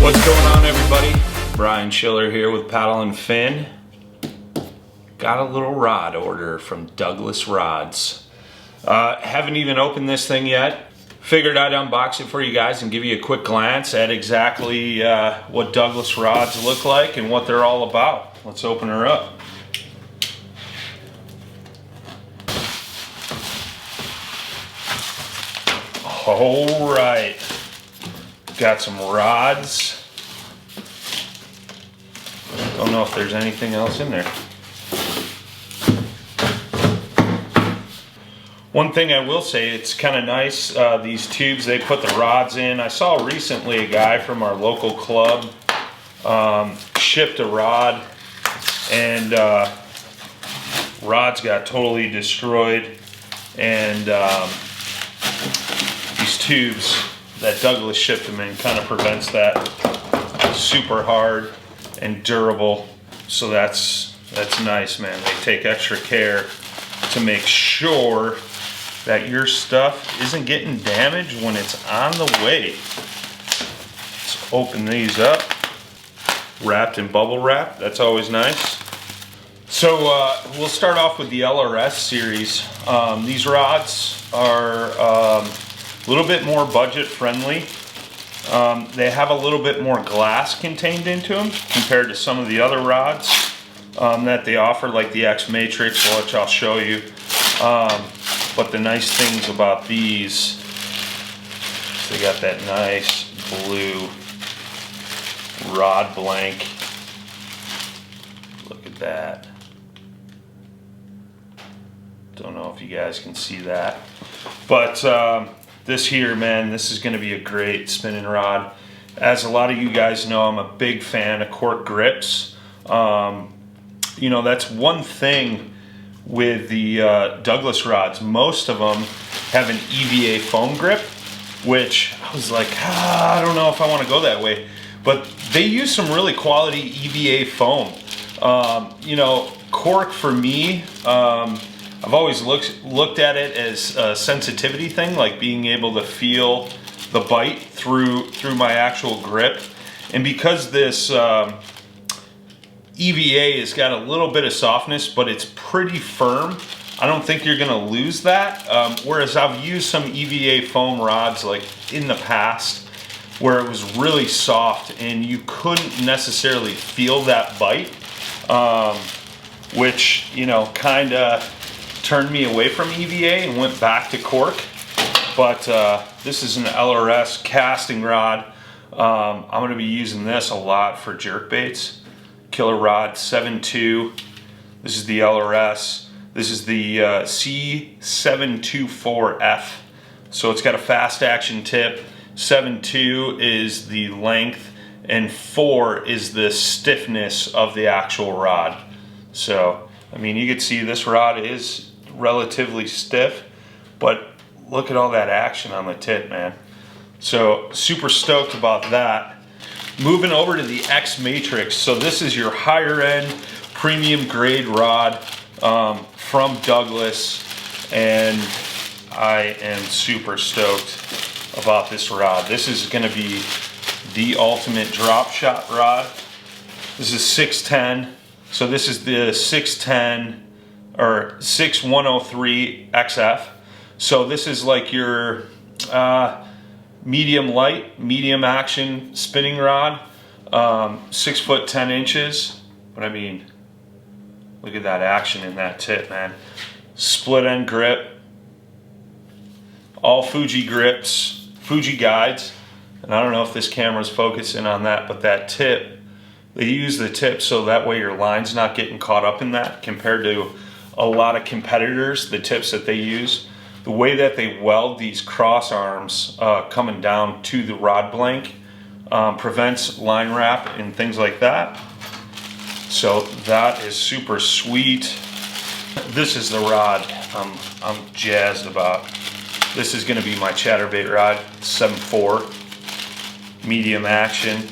What's going on, everybody? Brian Schiller here with Paddle and Fin. Got a little rod order from Douglas Rods. Haven't even opened this thing yet. Figured I'd unbox it for you guys and give you a quick glance at exactly what Douglas Rods look like and what they're all about. Let's open her up. All right. Got some rods. Don't know if there's anything else in there. One thing I will say, it's kind of nice, these tubes they put the rods in. I saw recently a guy from our local club shipped a rod, and rods got totally destroyed, and these tubes that Douglas shipped them in kind of prevents that. Super hard and durable, so that's nice, man. They take extra care to make sure that your stuff isn't getting damaged when it's on the way. Let's open these up. Wrapped in bubble wrap, that's always nice. So we'll start off with the LRS series. These rods are a little bit more budget friendly. They have a little bit more glass contained into them compared to some of the other rods that they offer, like the X Matrix, which I'll show you. But the nice things about these, they got that nice blue rod blank. Look at that. Don't know if you guys can see that, but this here, man, this is going to be a great spinning rod. As a lot of you guys know, I'm a big fan of cork grips. You know, that's one thing with the Douglas rods. Most of them have an EVA foam grip, which I was like, I don't know if I want to go that way. But they use some really quality EVA foam. You know, cork for me, I've always looked at it as a sensitivity thing, like being able to feel the bite through my actual grip. And because this EVA has got a little bit of softness, but it's pretty firm, I don't think you're gonna lose that. Whereas I've used some EVA foam rods like in the past where it was really soft and you couldn't necessarily feel that bite, which, you know, kinda turned me away from EVA and went back to cork. But this is an LRS casting rod. I'm going to be using this a lot for jerk baits. Killer rod 7.2. This is the LRS. This is the C724F. So it's got a fast action tip. 7.2 is the length, and 4 is the stiffness of the actual rod. So, I mean, you can see this rod is relatively stiff, but look at all that action on the tip, man. So super stoked about that. Moving over to the X Matrix. So this is your higher end premium grade rod from Douglas, and I am super stoked about this rod. This is going to be the ultimate drop shot rod. This is 610. So this is the 610 or 6103 XF. So this is like your medium light, medium action spinning rod, 6 foot 10 inches. But I mean, look at that action in that tip, man. Split end grip, all Fuji grips, Fuji guides. And I don't know if this camera's focusing on that, but that tip, they use the tip so that way your line's not getting caught up in that, compared to a lot of competitors, the tips that they use. The way that they weld these cross arms coming down to the rod blank prevents line wrap and things like that. So that is super sweet. This is the rod I'm jazzed about. This is going to be my chatterbait rod, 7.4, medium action.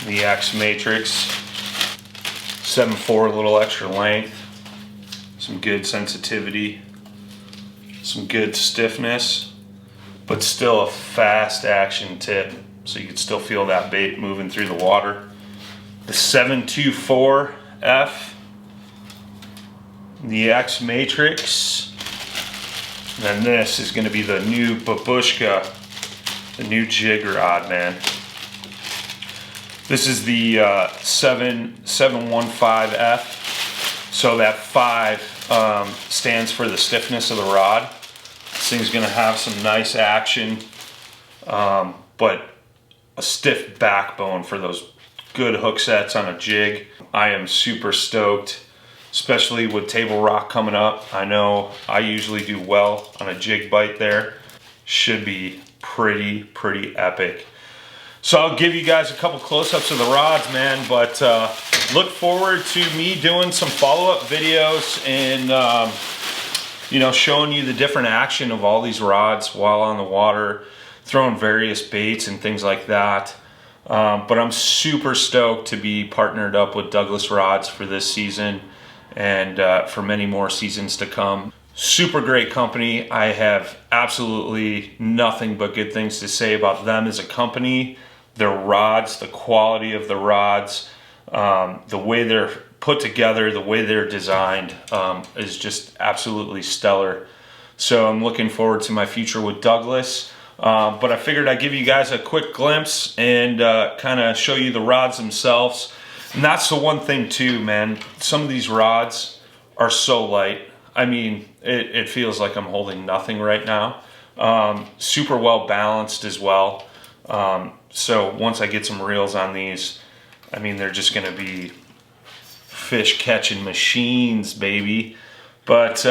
The X Matrix, 7.4, a little extra length, some good sensitivity, some good stiffness, but still a fast action tip. so you can still feel that bait moving through the water. The 724F, the X Matrix. And then this is going to be the new Babushka, the new jig rod, man. This is the 715F. So that 5 stands for the stiffness of the rod. This thing's going to have some nice action, but a stiff backbone for those good hook sets on a jig. I am super stoked, especially with table rock coming up. I know I usually do well on a jig bite there. Should be pretty epic. So I'll give you guys a couple close-ups of the rods, man, but look forward to me doing some follow-up videos and you know, showing you the different action of all these rods while on the water, throwing various baits and things like that. But I'm super stoked to be partnered up with Douglas Rods for this season and for many more seasons to come. Super great company. I have absolutely nothing but good things to say about them as a company. Their rods, the quality of the rods, the way they're put together, the way they're designed is just absolutely stellar. So I'm looking forward to my future with Douglas. But I figured I'd give you guys a quick glimpse and kind of show you the rods themselves. And that's the one thing too, man. Some of these rods are so light. I mean, it feels like I'm holding nothing right now. Super well balanced as well. So once I get some reels on these, I mean, they're just gonna be fish catching machines, baby. But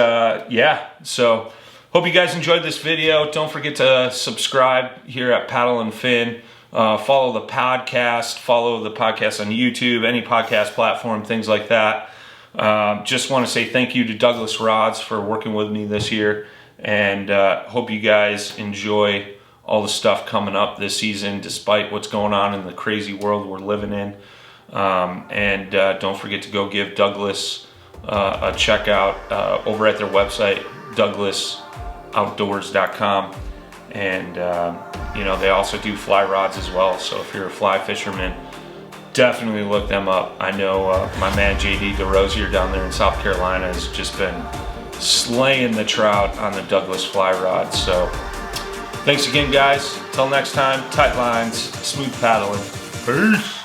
yeah, so hope you guys enjoyed this video. Don't forget to subscribe here at Paddle and Fin. Follow the podcast on YouTube, any podcast platform, things like that. Just want to say thank you to Douglas Rods for working with me this year, and hope you guys enjoy all the stuff coming up this season despite what's going on in the crazy world we're living in. And don't forget to go give Douglas a check out over at their website, douglasoutdoors.com. And you know, they also do fly rods as well, so if you're a fly fisherman, definitely look them up. I know my man JD DeRosier down there in South Carolina has just been slaying the trout on the Douglas fly rod. So thanks again, guys. Till next time, tight lines, smooth paddling. Peace.